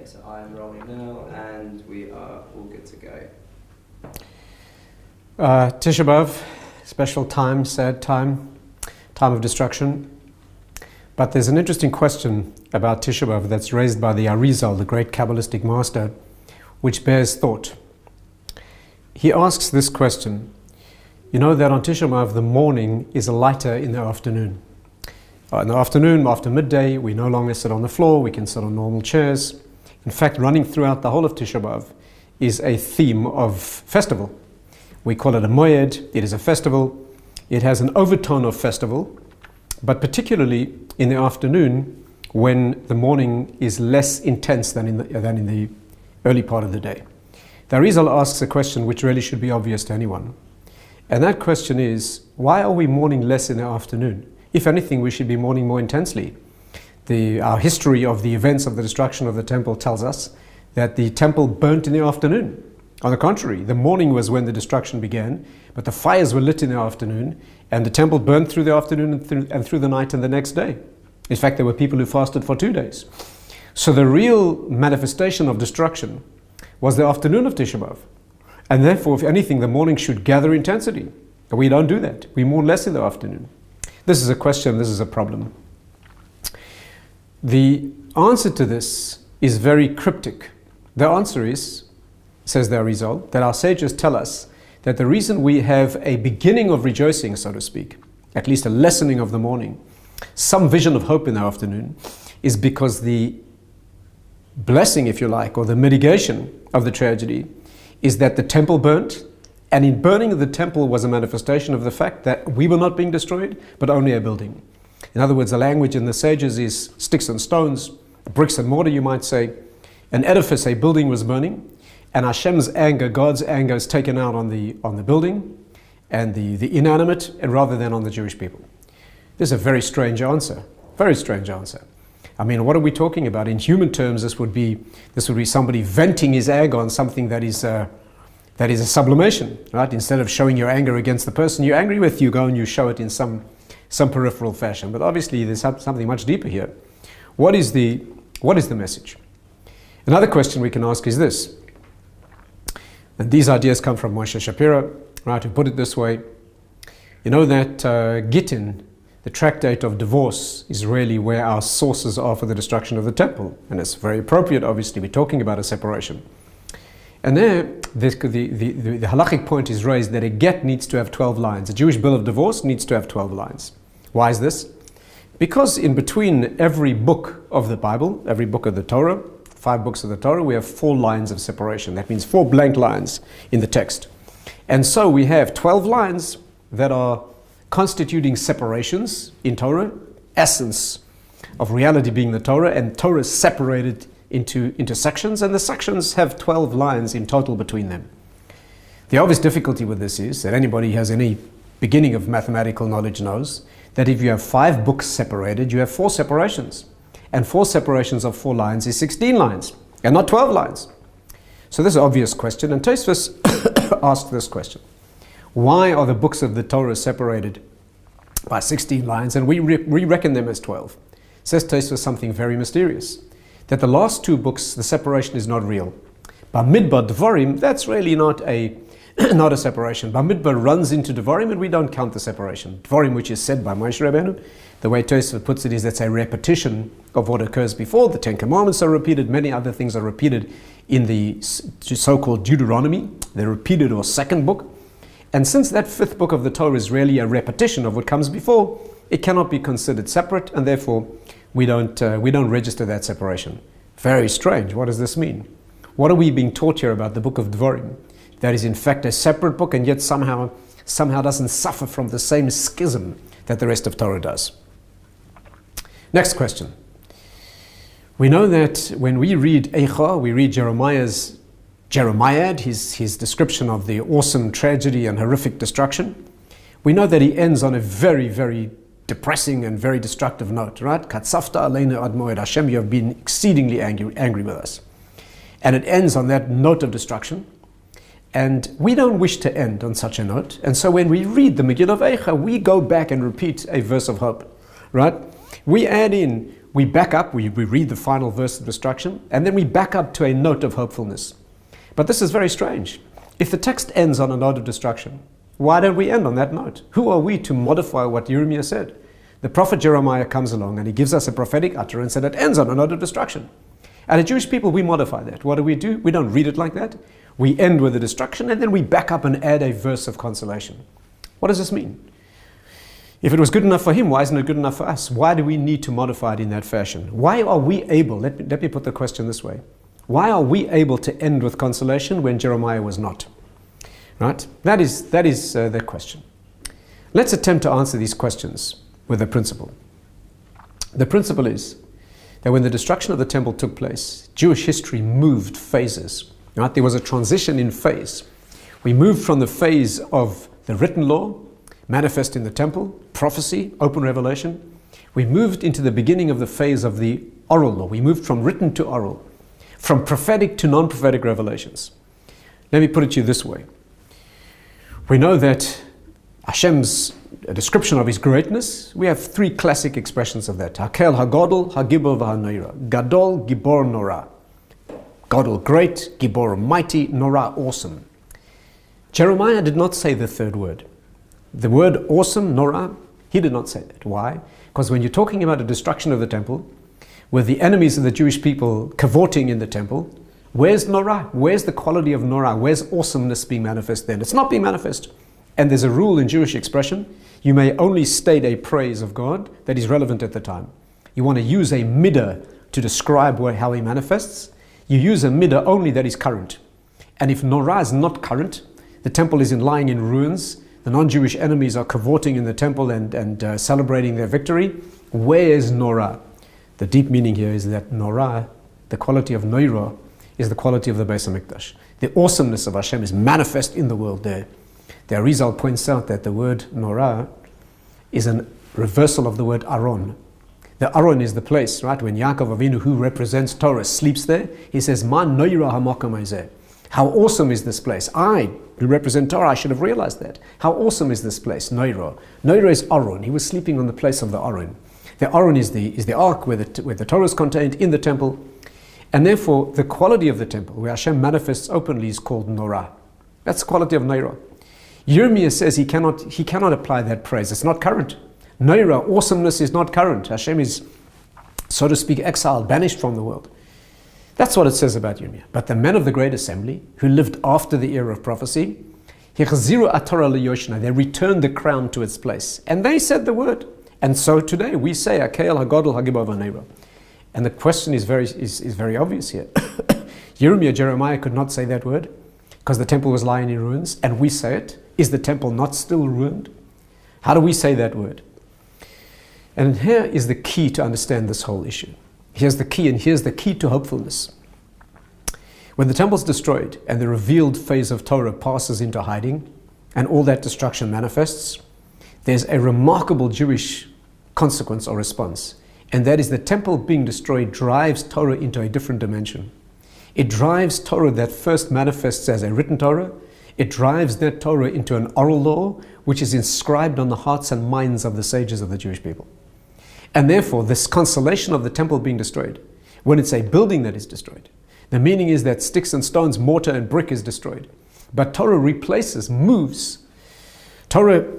Okay, so I am rolling now, and we are all good to go. Tisha Beav, special time, sad time of destruction. But there's an interesting question about Tisha Beav that's raised by the Arizal, the great Kabbalistic master, which bears thought. He asks this question: you know that on Tisha Beav the morning is lighter in the afternoon. In the afternoon, after midday, we no longer sit on the floor, we can sit on normal chairs. In fact, running throughout the whole of Tisha Beav is a theme of festival. We call it a moed, it is a festival. It has an overtone of festival, but particularly in the afternoon when the morning is less intense than in the early part of the day. The Arizal asks a question which really should be obvious to anyone. And that question is, why are we mourning less in the afternoon? If anything, we should be mourning more intensely. Our history of the events of the destruction of the temple tells us that the temple burnt in the afternoon. On the contrary, the morning was when the destruction began, but the fires were lit in the afternoon, and the temple burned through the afternoon and through the night and the next day. In fact, there were people who fasted for 2 days. So the real manifestation of destruction was the afternoon of Tisha Beav. And therefore, if anything, the morning should gather intensity. But we don't do that. We mourn less in the afternoon. This is a question, this is a problem. The answer to this is very cryptic. The answer is, says the Arizal, that our sages tell us that the reason we have a beginning of rejoicing, so to speak, at least a lessening of the morning, some vision of hope in the afternoon, is because the blessing, if you like, or the mitigation of the tragedy is that the temple burnt, and in burning the temple was a manifestation of the fact that we were not being destroyed, but only a building. In other words, the language in the sages is sticks and stones, bricks and mortar, you might say. An edifice, a building was burning, and Hashem's anger, God's anger, is taken out on the building and the inanimate, and rather than on the Jewish people. This is a very strange answer. Very strange answer. I mean, what are we talking about? In human terms, this would be somebody venting his anger on something that is a sublimation, right? Instead of showing your anger against the person you're angry with, you go and you show it in some peripheral fashion. But obviously, there's something much deeper here. What is the message? Another question we can ask is this. And these ideas come from Moshe Shapira, right, who put it this way. You know that Gittin, the tractate of divorce, is really where our sources are for the destruction of the temple. And it's very appropriate, obviously, we're talking about a separation. And there, the halachic point is raised that a get needs to have 12 lines. A Jewish bill of divorce needs to have 12 lines. Why is this? Because in between every book of the Bible, every book of the Torah, 5 books of the Torah, we have 4 lines of separation. That means 4 blank lines in the text. And so we have 12 lines that are constituting separations in Torah, essence of reality being the Torah, and Torah is separated into sections, and the sections have 12 lines in total between them. The obvious difficulty with this is that anybody who has any beginning of mathematical knowledge knows that if you have 5 books separated, you have 4 separations. And 4 separations of 4 lines is 16 lines, and not 12 lines. So this is an obvious question, and Tosfos asked this question. Why are the books of the Torah separated by 16 lines, and we reckon them as 12? Says Tosfos something very mysterious, that the last 2 books, the separation is not real. Bamidbar Dvarim, that's really not a separation. Bamidbar runs into Dvarim, and we don't count the separation. Dvarim, which is said by Moshe Rabbeinu, the way Tosfos puts it is that's a repetition of what occurs before. The 10 Commandments are repeated, many other things are repeated in the so-called Deuteronomy, the repeated or second book. And since that 5th book of the Torah is really a repetition of what comes before, it cannot be considered separate, and therefore we don't register that separation. Very strange. What does this mean? What are we being taught here about the book of Dvarim? That is in fact a separate book, and yet somehow doesn't suffer from the same schism that the rest of Torah does. Next question. We know that when we read Eicha, we read Jeremiah's his description of the awesome tragedy and horrific destruction. We know that he ends on a very, very depressing and very destructive note, right? Katzafta aleinu ad moed Hashem, you have been exceedingly angry with us. And it ends on that note of destruction. And we don't wish to end on such a note. And so when we read the Megillah of Eicha, we go back and repeat a verse of hope, right? We add in we back up, we read the final verse of destruction, and then we back up to a note of hopefulness. But this is very strange. If the text ends on a note of destruction, why don't we end on that note? Who are we to modify what Jeremiah said? The prophet Jeremiah comes along and he gives us a prophetic utterance and it ends on a note of destruction. And the Jewish people, we modify that. What do? We don't read it like that. We end with the destruction and then we back up and add a verse of consolation. What does this mean? If it was good enough for him, why isn't it good enough for us? Why do we need to modify it in that fashion? Why are we able, let me put the question this way. Why are we able to end with consolation when Jeremiah was not? Right? That is the question. Let's attempt to answer these questions with a principle. The principle is that when the destruction of the temple took place, Jewish history moved phases. Right? There was a transition in phase. We moved from the phase of the written law, manifest in the temple, prophecy, open revelation. We moved into the beginning of the phase of the oral law. We moved from written to oral, from prophetic to non-prophetic revelations. Let me put it to you this way. We know that Hashem's description of his greatness, we have three classic expressions of that. Hakel, Hagodol, Hagibor, V'Hanoira. Gadol, Gibor, Nora. Godel, great, Gibor, mighty, Nora, awesome. Jeremiah did not say the third word. The word awesome, Nora, he did not say that. Why? Because when you're talking about the destruction of the temple, with the enemies of the Jewish people cavorting in the temple, where's Nora? Where's the quality of Nora? Where's awesomeness being manifest then? It's not being manifest. And there's a rule in Jewish expression. You may only state a praise of God that is relevant at the time. You want to use a middah to describe how he manifests. You use a middah only that is current. And if Nora is not current, the temple is lying in ruins, the non-Jewish enemies are cavorting in the temple and celebrating their victory, where is Nora? The deep meaning here is that Nora, the quality of Noira, is the quality of the Beis HaMikdash. The awesomeness of Hashem is manifest in the world there. The Arizal points out that the word Nora is a reversal of the word Aron. The Aron is the place, right? When Yaakov Avinu, who represents Torah, sleeps there, he says, Ma Noira HaMakom Hazeh. How awesome is this place? I, who represent Torah, I should have realized that. How awesome is this place? Noira. Noira is Aron. He was sleeping on the place of the Aron. The Aron is the ark where the Torah is contained in the temple. And therefore, the quality of the temple, where Hashem manifests openly, is called Nora. That's the quality of Noira. Jeremiah says he cannot apply that praise. It's not current. Noira, awesomeness, is not current. Hashem is, so to speak, exiled, banished from the world. That's what it says about Jeremiah. But the men of the great assembly, who lived after the era of prophecy, they returned the crown to its place. And they said the word. And so today we say, Hakel, Hagodol, Hagibor, V'Hanoira. And the question is very obvious here. Jeremiah could not say that word because the temple was lying in ruins, and we say it. Is the temple not still ruined? How do we say that word? And here is the key to understand this whole issue. Here's the key, and here's the key to hopefulness. When the temple is destroyed and the revealed phase of Torah passes into hiding, and all that destruction manifests, there's a remarkable Jewish consequence or response. And that is the temple being destroyed drives Torah into a different dimension. It drives Torah that first manifests as a written Torah. It drives that Torah into an oral law, which is inscribed on the hearts and minds of the sages of the Jewish people. And therefore, this consolation of the temple being destroyed, when it's a building that is destroyed, the meaning is that sticks and stones, mortar and brick is destroyed. But Torah replaces, moves. Torah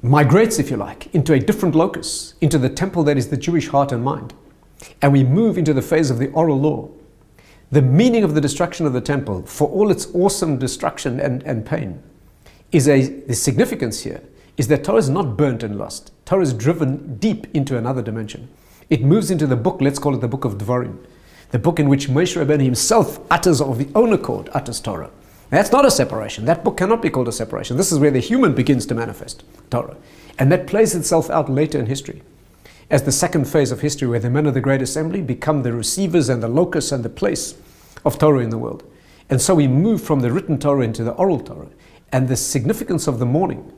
migrates, if you like, into a different locus, into the temple that is the Jewish heart and mind. And we move into the phase of the oral law. The meaning of the destruction of the temple, for all its awesome destruction and pain, the significance here is that Torah is not burnt and lost. Torah is driven deep into another dimension. It moves into the book, let's call it the book of Dvarim, the book in which Moshe Rabbeinu himself utters of his own accord, utters Torah. That's not a separation. That book cannot be called a separation. This is where the human begins to manifest Torah. And that plays itself out later in history as the second phase of history, where the men of the great assembly become the receivers and the locus and the place of Torah in the world. And so we move from the written Torah into the oral Torah. And the significance of the mourning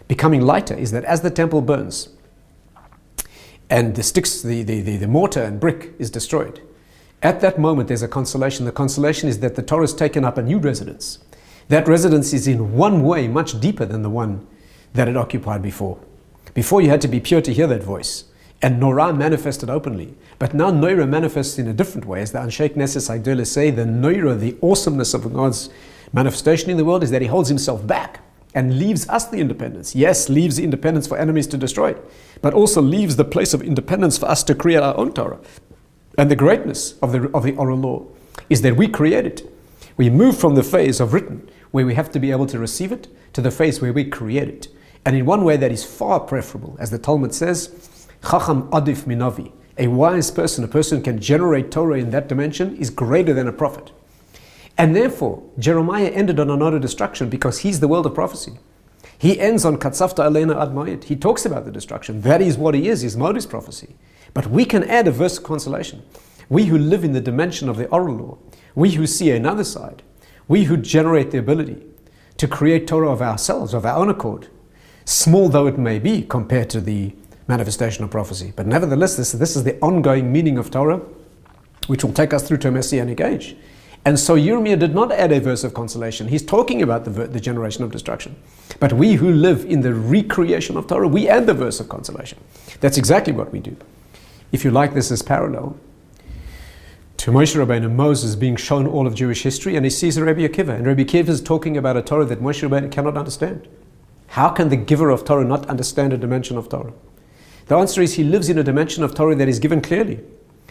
becoming lighter is that as the temple burns and the sticks, the mortar and brick is destroyed, at that moment there's a consolation. The consolation is that the Torah has taken up a new residence. That residence is in one way much deeper than the one that it occupied before. Before you had to be pure to hear that voice. and Norah manifested openly. But now Noira manifests in a different way. As the Ansheik Neses Hagedolah say, the Noira, the awesomeness of God's manifestation in the world, is that he holds himself back and leaves us the independence. Yes, leaves the independence for enemies to destroy it, but also leaves the place of independence for us to create our own Torah. And the greatness of the oral law is that we create it. We move from the phase of written, where we have to be able to receive it, to the phase where we create it. And in one way that is far preferable, as the Talmud says, Chacham adif minavi. A wise person, a person who can generate Torah in that dimension, is greater than a prophet. And therefore, Jeremiah ended on another destruction because he's the world of prophecy. He ends on Katzafta Aleina Ad Ma'id. He talks about the destruction. That is what he is. His mode is prophecy. But we can add a verse of consolation. We who live in the dimension of the oral law, we who see another side, we who generate the ability to create Torah of ourselves, of our own accord, small though it may be compared to the manifestation of prophecy. But nevertheless, this is the ongoing meaning of Torah, which will take us through to a Messianic age. And so Yirmiyah did not add a verse of consolation. He's talking about the generation of destruction. But we who live in the recreation of Torah, we add the verse of consolation. That's exactly what we do. If you like, this is parallel to Moshe Rabbeinu, Moses being shown all of Jewish history, and he sees Rabbi Akiva. And Rabbi Akiva is talking about a Torah that Moshe Rabbeinu cannot understand. How can the giver of Torah not understand a dimension of Torah? The answer is he lives in a dimension of Torah that is given clearly.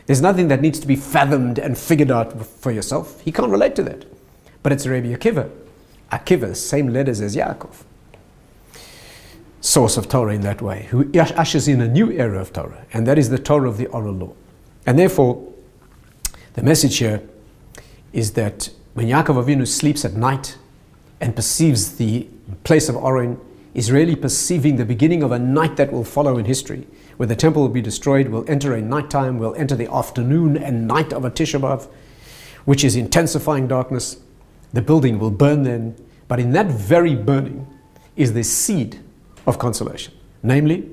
There's nothing that needs to be fathomed and figured out for yourself. He can't relate to that. But it's Rabbi Akiva. Akiva, same letters as Yaakov. Source of Torah in that way, who ushers in a new era of Torah, and that is the Torah of the oral law. And therefore, the message here is that when Yaakov Avinu sleeps at night and perceives the place of Oren, is really perceiving the beginning of a night that will follow in history, where the temple will be destroyed. We'll enter a nighttime, we'll enter the afternoon and night of a Tisha Beav, which is intensifying darkness. The building will burn then, but in that very burning is the seed of consolation. Namely,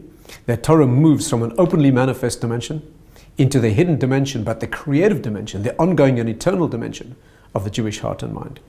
that Torah moves from an openly manifest dimension into the hidden dimension, but the creative dimension, the ongoing and eternal dimension of the Jewish heart and mind.